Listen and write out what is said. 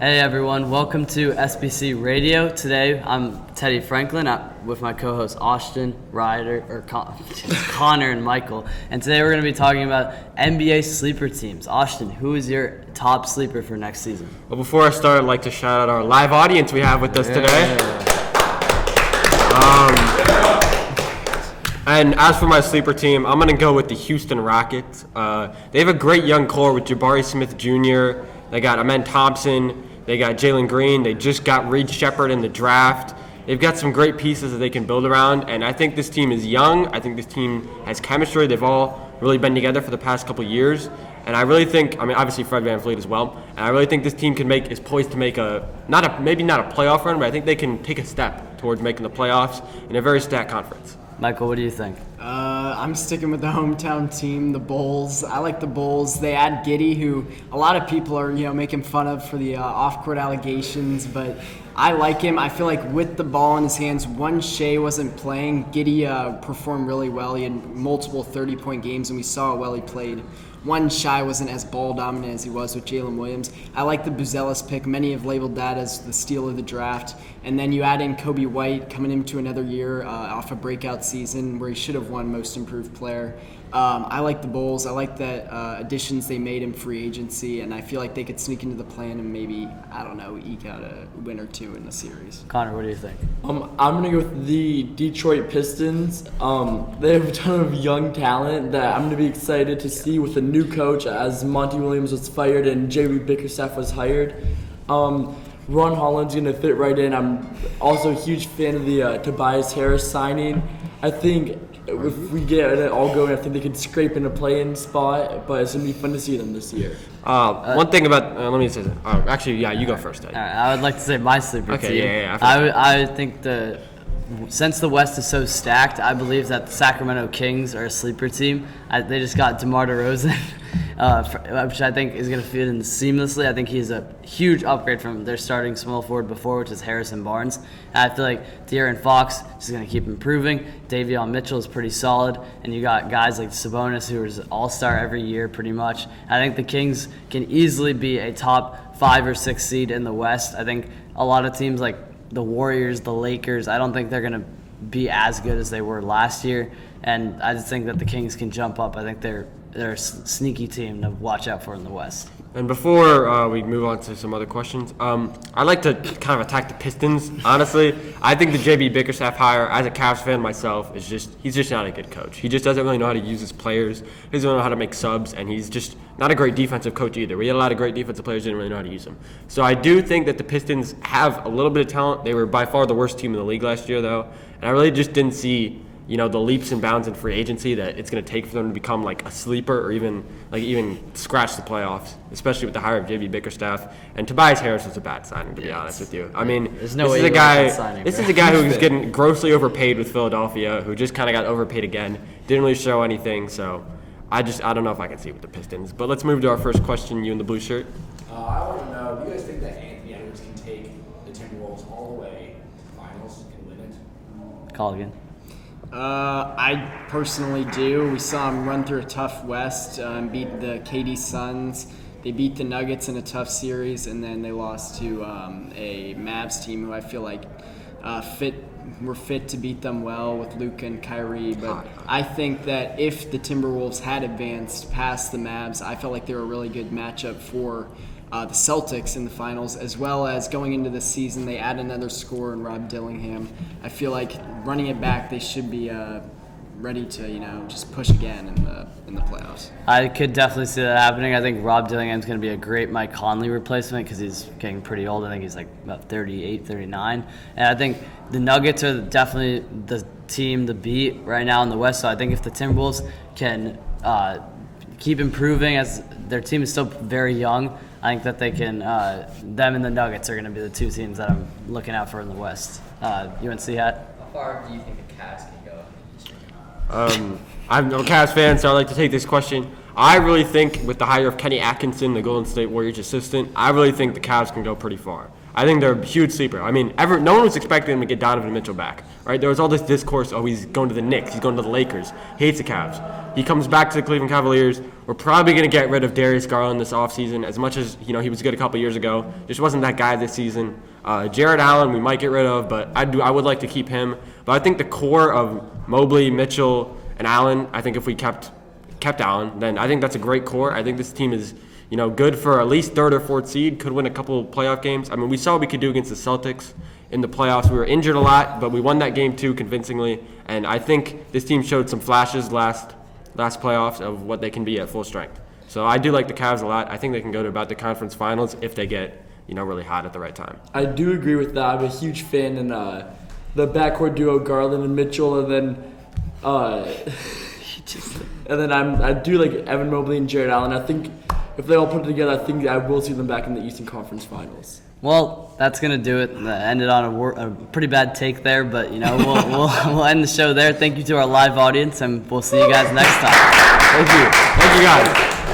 Hey everyone, welcome to SBC Radio. Today I'm Teddy Franklin with my co-hosts Austin, Connor, and Michael. And today we're going to be talking about NBA sleeper teams. Austin, who is your top sleeper for next season? Well, before I start, I'd like to shout out our live audience we have with us today. And as for my sleeper team, I'm going to go with the Houston Rockets. They have a great young core with Jabari Smith Jr., they got Amen Thompson, they got Jalen Green, they just got Reed Sheppard in the draft. They've got some great pieces that they can build around, and I think this team is young. I think this team has chemistry. They've all really been together for the past couple of years, and I really think, obviously Fred VanVleet as well, and I really think this team is poised to make maybe not a playoff run, but I think they can take a step towards making the playoffs in a very stacked conference. Michael, what do you think? I'm sticking with the hometown team, the Bulls. I like the Bulls. They add Giddey, who a lot of people are, making fun of for the off-court allegations, but I like him. I feel like with the ball in his hands, when Shea wasn't playing, Giddey performed really well. He had multiple 30-point games, and we saw how well he played. One, Shai wasn't as ball dominant as he was with Jalen Williams. I like the Buzelis pick. Many have labeled that as the steal of the draft. And then you add in Kobe White coming into another year off a breakout season where he should have won Most Improved Player. I like the Bulls. I like the additions they made in free agency, and I feel like they could sneak into the plan and maybe, eke out a win or two in the series. Connor, what do you think? I'm going to go with the Detroit Pistons. They have a ton of young talent that I'm going to be excited to see with a new coach as Monty Williams was fired and J.B. Bickerstaff was hired. Ron Holland's going to fit right in. I'm also a huge fan of the Tobias Harris signing. I think if we get it all going, I think they could scrape in a play-in spot, but it's going to be fun to see them this year. One thing about, let me say that. You go first. All right, I would like to say my sleeper team. Yeah. I think since the West is so stacked, I believe that the Sacramento Kings are a sleeper team. They just got DeMar DeRozan, which I think is going to fit in seamlessly. I think he's a huge upgrade from their starting small forward before, which is Harrison Barnes. And I feel like De'Aaron Fox is going to keep improving. Davion Mitchell is pretty solid. And you got guys like Sabonis, who is an all-star every year pretty much. I think the Kings can easily be a top 5 or 6 seed in the West. I think a lot of teams like the Warriors, the Lakers, I don't think they're going to be as good as they were last year. And I just think that the Kings can jump up. I think they're a sneaky team to watch out for in the West. And before we move on to some other questions, I'd like to kind of attack the Pistons. Honestly, I think the J.B. Bickerstaff hire, as a Cavs fan myself, he's just not a good coach. He just doesn't really know how to use his players. He doesn't know how to make subs, and he's just not a great defensive coach either. We had a lot of great defensive players, didn't really know how to use them. So I do think that the Pistons have a little bit of talent. They were by far the worst team in the league last year, though, and I really just didn't see the leaps and bounds in free agency that it's going to take for them to become like a sleeper or even scratch the playoffs, especially with the hire of J.B. Bickerstaff. And Tobias Harris was a bad signing, to be honest with you. I mean, this is a guy who's getting grossly overpaid with Philadelphia, who just kind of got overpaid again, didn't really show anything. So I don't know if I can see with the Pistons. But let's move to our first question, you in the blue shirt. I want to know, do you guys think that Anthony Edwards can take the Timberwolves all the way to the finals and win it? Call again. I personally do. We saw him run through a tough West, beat the KD Suns. They beat the Nuggets in a tough series, and then they lost to a Mavs team who I feel like were fit to beat them well with Luka and Kyrie. But I think that if the Timberwolves had advanced past the Mavs, I felt like they were a really good matchup for the Celtics in the finals, as well as going into the season, they add another scorer in Rob Dillingham. I feel like running it back, they should be ready to just push again in the playoffs. I could definitely see that happening. I think Rob Dillingham's going to be a great Mike Conley replacement because he's getting pretty old. I think he's like about 38, 39. And I think the Nuggets are definitely the team to beat right now in the West. So I think if the Timberwolves can keep improving, as their team is still very young, I think that they can. Them and the Nuggets are going to be the two teams that I'm looking out for in the West. UNC hat. How far do you think the Cavs can go? I'm a Cavs fan, so I'd like to take this question. I really think with the hire of Kenny Atkinson, the Golden State Warriors assistant, I really think the Cavs can go pretty far. I think they're a huge sleeper. I mean, no one was expecting him to get Donovan Mitchell back, right? There was all this discourse, oh, he's going to the Knicks, he's going to the Lakers, he hates the Cavs. He comes back to the Cleveland Cavaliers. We're probably going to get rid of Darius Garland this offseason. As much as, he was good a couple years ago, just wasn't that guy this season. Jared Allen we might get rid of, but I would like to keep him. But I think the core of Mobley, Mitchell, and Allen, I think if we kept Allen, then I think that's a great core. I think this team is good for at least third or fourth seed, could win a couple playoff games. I mean, we saw what we could do against the Celtics in the playoffs. We were injured a lot, but we won that game too convincingly. And I think this team showed some flashes last playoffs of what they can be at full strength. So I do like the Cavs a lot. I think they can go to about the conference finals if they get really hot at the right time. I do agree with that. I'm a huge fan in the backcourt duo Garland and Mitchell, and then I do like Evan Mobley and Jared Allen. I think if they all put it together, I think I will see them back in the Eastern Conference Finals. Well, that's gonna do it. Ended on a pretty bad take there, but we'll end the show there. Thank you to our live audience, and we'll see you guys next time. Thank you guys.